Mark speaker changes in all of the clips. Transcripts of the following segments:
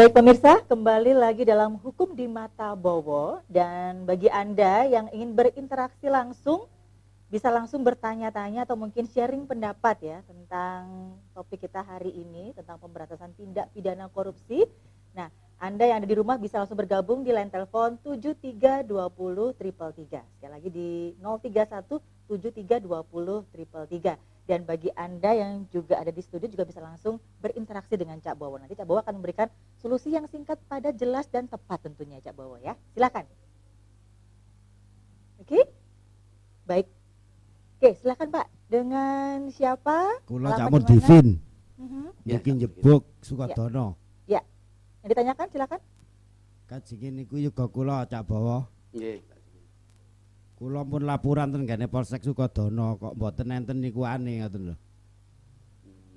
Speaker 1: Baik pemirsa, kembali lagi dalam Hukum di Mata Bowo, dan bagi Anda yang ingin berinteraksi langsung bisa langsung bertanya-tanya atau mungkin sharing pendapat ya tentang topik kita hari ini tentang pemberantasan tindak pidana korupsi. Nah, Anda yang ada di rumah bisa langsung bergabung di line telepon 7320 333. Sekali lagi di 031 7320 333. Dan bagi Anda yang juga ada di studio juga bisa langsung berinteraksi dengan Cak Bowo. Nanti Cak Bowo akan memberikan solusi yang singkat, padat, jelas, dan tepat tentunya Cak Bowo ya. Silakan. Oke? Baik. Oke, silakan Pak. Dengan siapa?
Speaker 2: Kula
Speaker 1: Alamat
Speaker 2: Camur
Speaker 1: di mana?
Speaker 2: Divin.
Speaker 1: Ya.
Speaker 2: Niki njebuk Sukodono.
Speaker 1: Ya. Yang ditanyakan silakan.
Speaker 2: Kajenge niku yuga kula Cak Bowo.
Speaker 3: Nggih.
Speaker 2: Kula pun laporan ten gene Polsek Sukodono kok mboten enten niku aneh ngoten lho.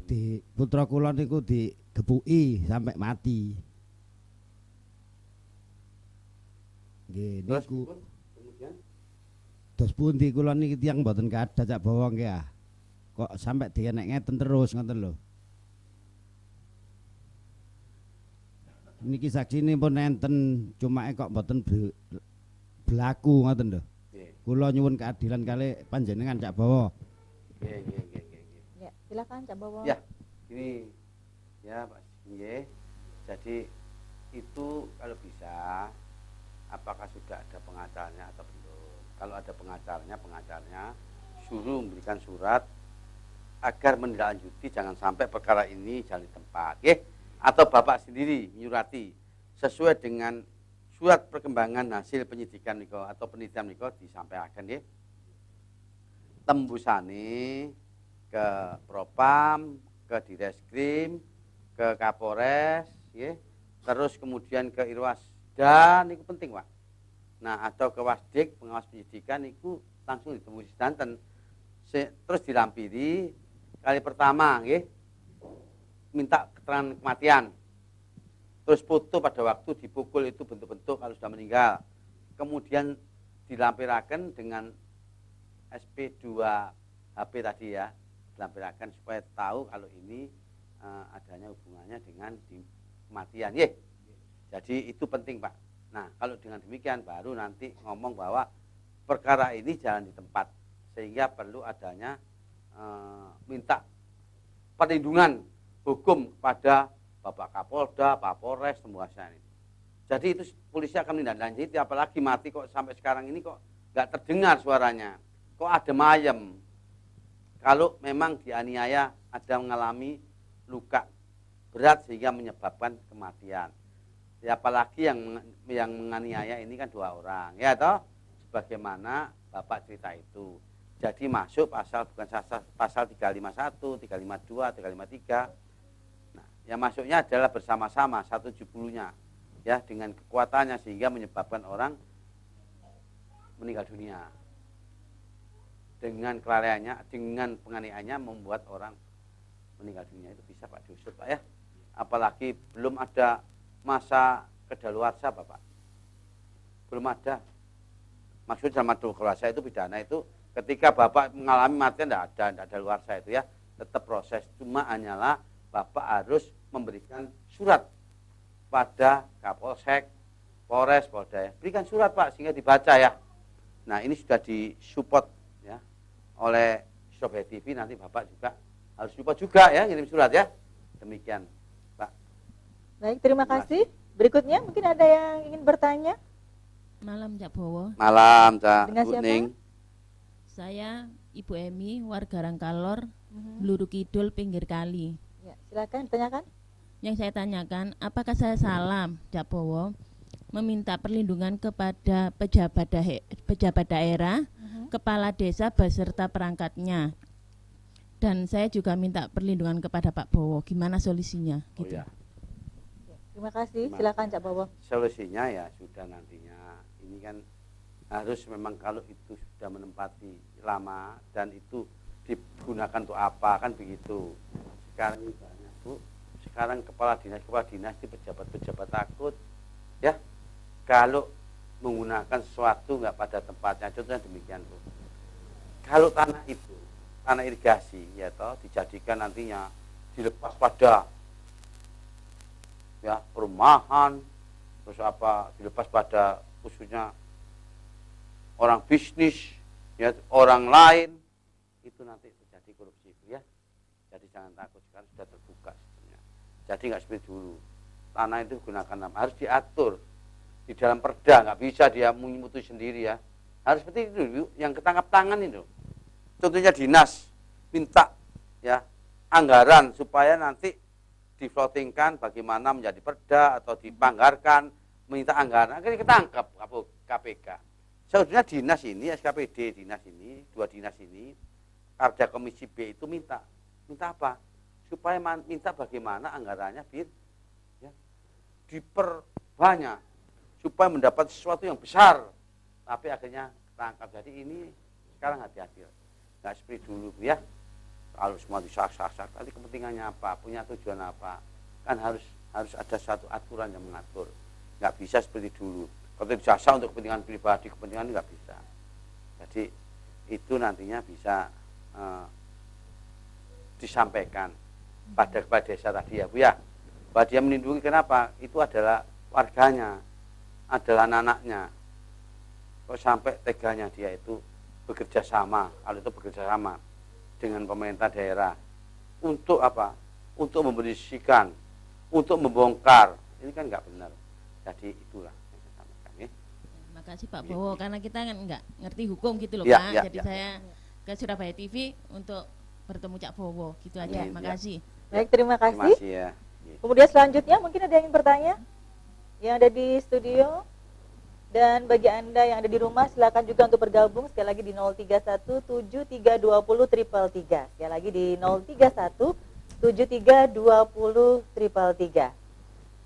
Speaker 2: Di putra kula niku digepuki sampai mati. Nggih niku.
Speaker 3: Kemudian
Speaker 2: Dos pundi kula niki tiyang mboten kathah Cak Bowo nggih ah. Kok sampai dienek ngeten terus ngoten lho. Niki saksine pun enten cuma kok mboten berlaku ngoten lho. Kula nyuwun keadilan kali panjenengan Cak Bowo.
Speaker 3: nggih.
Speaker 1: Ya, silakan Cak Bowo.
Speaker 3: Ya, ini ya Pak nggih. Jadi itu kalau bisa apakah sudah ada pengacaranya atau belum? Kalau ada pengacaranya suruh memberikan surat agar menindaklanjuti jangan sampai perkara ini jalan di tempat, nggih. Atau Bapak sendiri menyurati sesuai dengan surat perkembangan hasil penyidikan niko atau penelitian niko disampaikan nggih. Tembusane ke Propam, ke Direskrim, ke Kapolres, nggih. Terus kemudian ke Irwasda niku penting, Pak. Nah, atau ke Wasdik pengawas penyidikan niku langsung ditemui sedanten. Terus dilampiri kali pertama nggih. Minta keterangan kematian. Terus foto pada waktu dipukul itu bentuk-bentuk kalau sudah meninggal. Kemudian dilampirakan dengan SP2 HP tadi ya. Dilampirakan supaya tahu kalau ini adanya hubungannya dengan kematian. Ye. Jadi itu penting Pak. Nah kalau dengan demikian baru nanti ngomong bahwa perkara ini jalan di tempat. Sehingga perlu adanya minta perlindungan hukum kepada Bapak Kapolda, Pak Polres, semua ini. Jadi itu polisi akan menindaklanjuti, apalagi mati kok sampai sekarang ini kok nggak terdengar suaranya, kok ada mayem. Kalau memang dianiaya ada mengalami luka berat sehingga menyebabkan kematian. Ya, apalagi yang menganiaya ini kan 2 orang, ya toh, sebagaimana Bapak cerita itu. Jadi masuk pasal bukan pasal 351, 352, 353. Yang masuknya adalah bersama-sama 170-nya ya dengan kekuatannya sehingga menyebabkan orang meninggal dunia. Dengan kelalaiannya, dengan penganiayaannya membuat orang meninggal dunia itu bisa Pak diusut Pak ya. Apalagi belum ada masa kedaluarsa Bapak. Belum ada. Maksudnya sama kedaluarsa itu pidana itu ketika Bapak mengalami matian tidak ada luarsa itu ya. Tetap proses cuma hanyalah Bapak harus memberikan surat pada Kapolsek, Polres, Polda. Berikan surat Pak sehingga dibaca ya. Nah ini sudah disupport ya oleh Surabaya TV. Nanti Bapak juga harus support juga ya ngirim surat ya. Demikian Pak.
Speaker 1: Baik, terima kasih. Berikutnya mungkin ada yang ingin bertanya.
Speaker 4: Malam Cak Bowo.
Speaker 3: Malam Cak
Speaker 1: Dengan siapa?
Speaker 3: Kuning.
Speaker 4: Saya Ibu Emi, warga Rangkalor, Bluru Kidul, pinggir kali.
Speaker 1: Ya, silakan tanyakan.
Speaker 4: Yang saya tanyakan, apakah saya salah, Cak Bowo, meminta perlindungan kepada pejabat daerah, kepala desa beserta perangkatnya. Dan saya juga minta perlindungan kepada Pak Bowo. Gimana solusinya?
Speaker 3: Oh
Speaker 4: Gitu.
Speaker 3: ya.
Speaker 1: Terima kasih. Silakan Cak Bowo.
Speaker 3: Solusinya ya sudah nantinya. Ini kan harus memang kalau itu sudah menempati lama dan itu digunakan untuk apa kan begitu. Sekarang ini banyak Bu. Sekarang kepala dinas di pejabat-pejabat takut ya kalau menggunakan sesuatu nggak pada tempatnya. Contohnya demikian Bu. Kalau tanah itu tanah irigasi ya toh dijadikan nantinya dilepas pada ya perumahan, terus apa dilepas pada khususnya orang bisnis, ya orang lain, itu nanti terjadi korupsi ya. Jadi jangan takut, sekarang sudah terbuka sistemnya. Jadi nggak seperti dulu. Tanah itu gunakan apa? Harus diatur di dalam perda, nggak bisa dia memutus sendiri ya. Harus seperti itu yang ketangkap tangan itu. Contohnya dinas minta ya anggaran supaya nanti difloatingkan bagaimana menjadi perda atau dipanggarkan, minta anggaran, akhirnya ketangkap KPK. Sebetulnya dinas ini, SKPD dinas ini, 2 dinas ini, Karda Komisi B itu minta apa? Supaya minta bagaimana anggarannya ya, diperbanyak supaya mendapat sesuatu yang besar. Tapi akhirnya ketangkap. Jadi ini sekarang hati-hati, nggak seperti dulu ya. Kalau semua disak-sak, nanti kepentingannya apa, punya tujuan apa, kan harus ada satu aturan yang mengatur. Nggak bisa seperti dulu. Kalau dijasa untuk kepentingan pribadi, kepentingan nggak bisa. Jadi itu nantinya bisa disampaikan pada kepala desa tadi ya Bu ya. Bahwa dia melindungi kenapa? Itu adalah warganya, adalah anak-anaknya. Kok sampai teganya dia itu bekerja sama, kalau itu bekerja sama dengan pemerintah daerah untuk apa? Untuk membersihkan, untuk membongkar. Ini kan nggak benar. Jadi itulah yang saya sampaikan. Ya.
Speaker 4: Makasih Pak Bowo, karena kita kan nggak ngerti hukum gitu loh
Speaker 3: Ya,
Speaker 4: Pak.
Speaker 3: ya,
Speaker 4: Jadi
Speaker 3: ya.
Speaker 4: saya ke Surabaya TV untuk bertemu Cak Bowo, gitu aja.
Speaker 3: Ya.
Speaker 4: Makasih.
Speaker 1: Baik, terima
Speaker 3: Terima
Speaker 1: kasih.
Speaker 3: kasih ya.
Speaker 1: Kemudian selanjutnya mungkin ada yang ingin bertanya yang ada di studio. Dan bagi Anda yang ada di rumah silakan juga untuk bergabung sekali lagi di 0317320 333. Sekali lagi di 0317320 333.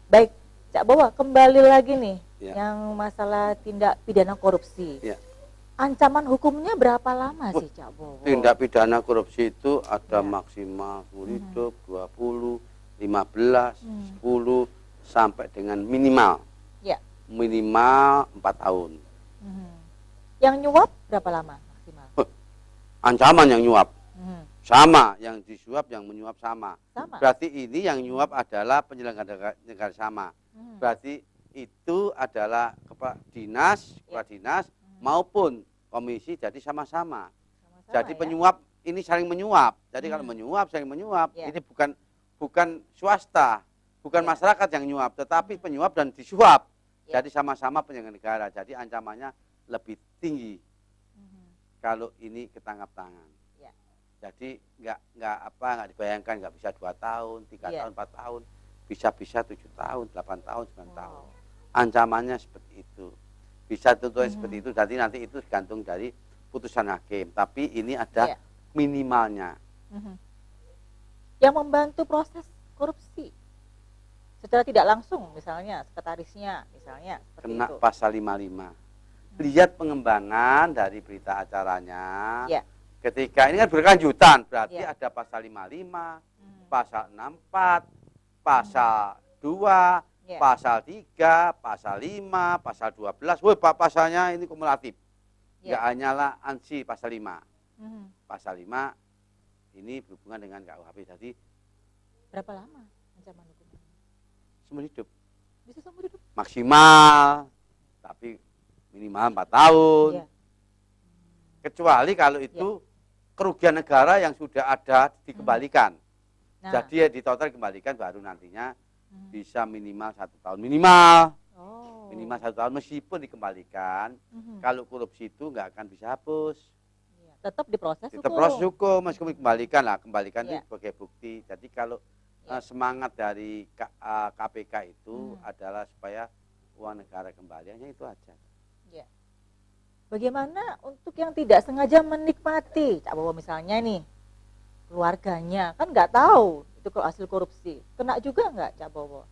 Speaker 1: Baik, Cak Bowo, kembali lagi nih
Speaker 3: Ya.
Speaker 1: yang masalah tindak pidana korupsi.
Speaker 3: Ya.
Speaker 1: Ancaman hukumnya berapa lama sih Cak Bowo?
Speaker 3: Tindak pidana korupsi itu ada
Speaker 1: Ya.
Speaker 3: maksimal seumur hidup 20, 15, 10 sampai dengan minimal.
Speaker 1: Ya.
Speaker 3: Minimal 4 tahun.
Speaker 1: Yang nyuap berapa lama maksimal?
Speaker 3: Ancaman yang nyuap sama, yang disuap yang menyuap sama.
Speaker 1: Sama.
Speaker 3: Berarti ini yang nyuap adalah penyelenggara negara sama. Berarti itu adalah kepala dinas maupun komisi, jadi sama-sama.
Speaker 1: Sama-sama
Speaker 3: Jadi
Speaker 1: ya?
Speaker 3: penyuap ini saling menyuap. Jadi kalau menyuap saling menyuap,
Speaker 1: Ya.
Speaker 3: ini bukan swasta, bukan
Speaker 1: Ya.
Speaker 3: masyarakat yang nyuap, tetapi penyuap dan disuap.
Speaker 1: Ya.
Speaker 3: Jadi sama-sama penyelenggara negara. Jadi ancamannya lebih tinggi kalau ini ketangkap tangan.
Speaker 1: Ya.
Speaker 3: Jadi nggak dibayangkan, nggak bisa 2 tahun, 3
Speaker 1: Ya.
Speaker 3: tahun, 4 tahun, bisa 7 tahun, 8 tahun, 9
Speaker 1: Wow.
Speaker 3: tahun. Ancamannya seperti itu. Bisa tentunya seperti itu. Jadi nanti itu tergantung dari putusan hakim. Tapi ini ada
Speaker 1: Ya.
Speaker 3: minimalnya.
Speaker 1: Yang membantu proses korupsi secara tidak langsung, misalnya sekretarisnya, misalnya seperti
Speaker 3: Kena
Speaker 1: itu.
Speaker 3: pasal 55. Lihat pengembangan dari berita acaranya.
Speaker 1: Ya.
Speaker 3: Ketika ini kan berkelanjutan, berarti
Speaker 1: Ya.
Speaker 3: ada pasal 55, pasal 64, pasal 2,
Speaker 1: Ya.
Speaker 3: pasal 3, pasal 5, pasal 12. Woi, Pak, pasalnya ini kumulatif. Enggak
Speaker 1: Ya.
Speaker 3: hanyalah ansi pasal 5.
Speaker 1: Mhm.
Speaker 3: Pasal 5 ini berhubungan dengan KUHP. Jadi
Speaker 1: Berapa lama ancaman hukuman?
Speaker 3: seumur hidup
Speaker 1: Bisa seumur hidup?
Speaker 3: maksimal, tapi minimal 4 tahun.
Speaker 1: Iya.
Speaker 3: Kecuali kalau itu kerugian negara yang sudah ada dikembalikan.
Speaker 1: Nah,
Speaker 3: Jadi di total dikembalikan baru nantinya
Speaker 1: mhm.
Speaker 3: bisa minimal 1 tahun. Minimal
Speaker 1: Oh.
Speaker 3: 1 tahun meskipun dikembalikan.
Speaker 1: Mhm.
Speaker 3: Kalau korupsi itu nggak akan bisa hapus.
Speaker 1: Iya. Tetap diproses
Speaker 3: Tetap
Speaker 1: hukum.
Speaker 3: proses hukum meskipun dikembalikan lah. Kembalikan
Speaker 1: Iya.
Speaker 3: itu sebagai bukti. Jadi kalau
Speaker 1: Iya.
Speaker 3: semangat dari KPK itu adalah supaya uang negara kembali. Hanya itu aja.
Speaker 1: Iya. Bagaimana untuk yang tidak sengaja menikmati, Cak Bowo misalnya nih, keluarganya kan nggak tahu itu hasil korupsi, kena juga nggak Cak Bowo?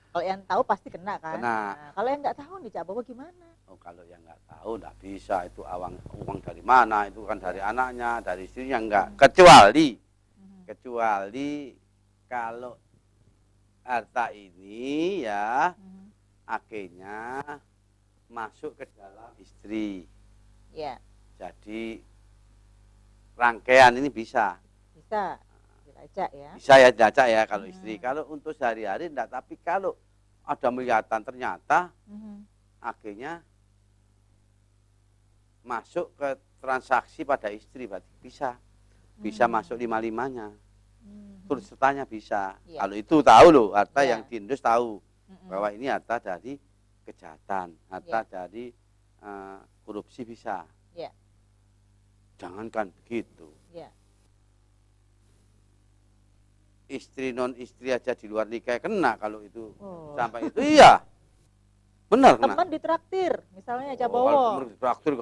Speaker 1: Kalau yang tahu pasti kena kan?
Speaker 3: Kena.
Speaker 1: Nah, kalau yang nggak tahu nih Cak Bowo gimana?
Speaker 3: Oh, kalau yang nggak tahu nggak bisa, itu uang dari mana, itu kan dari anaknya, dari istrinya, enggak. Kecuali kalau harta ini ya akhirnya masuk ke dalam istri.
Speaker 1: Ya,
Speaker 3: Jadi rangkaian ini bisa.
Speaker 1: bisa. Baca ya.
Speaker 3: Bisa ya dilacak ya kalau istri. Kalau untuk sehari-hari enggak, tapi kalau ada melihatan ternyata akhirnya masuk ke transaksi pada istri, berarti bisa masuk 5-5-nya. Turut sertanya bisa.
Speaker 1: Iya.
Speaker 3: Kalau itu tahu loh, harta
Speaker 1: Iya.
Speaker 3: yang diindus tahu bahwa ini harta dari kejahatan, harta
Speaker 1: Iya.
Speaker 3: dari korupsi bisa.
Speaker 1: Iya.
Speaker 3: Jangankan begitu.
Speaker 1: Iya.
Speaker 3: Istri non istri aja di luar nikah kena kalau itu
Speaker 1: Oh.
Speaker 3: sampai itu iya. Benar kena.
Speaker 1: Teman ditraktir, misalnya Cak
Speaker 3: Kalau
Speaker 1: Bowo.
Speaker 3: temen traktir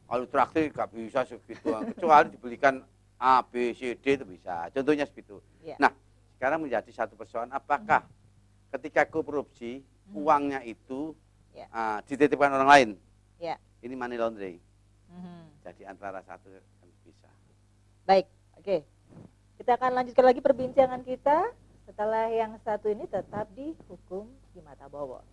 Speaker 3: kalau traktir nggak bisa segitu, kecuali dibelikan A, B, C, D itu bisa. Contohnya segitu.
Speaker 1: Iya.
Speaker 3: Nah, sekarang menjadi satu persoalan, apakah ketika korupsi uangnya itu
Speaker 1: Ya.
Speaker 3: dititipkan orang lain?
Speaker 1: Ya.
Speaker 3: Ini money laundering.
Speaker 1: Mhm.
Speaker 3: Jadi antara satu kan bisa.
Speaker 1: Baik, oke. Kita akan lanjutkan lagi perbincangan kita setelah yang satu ini tetap di Hukum di Mata Bowo.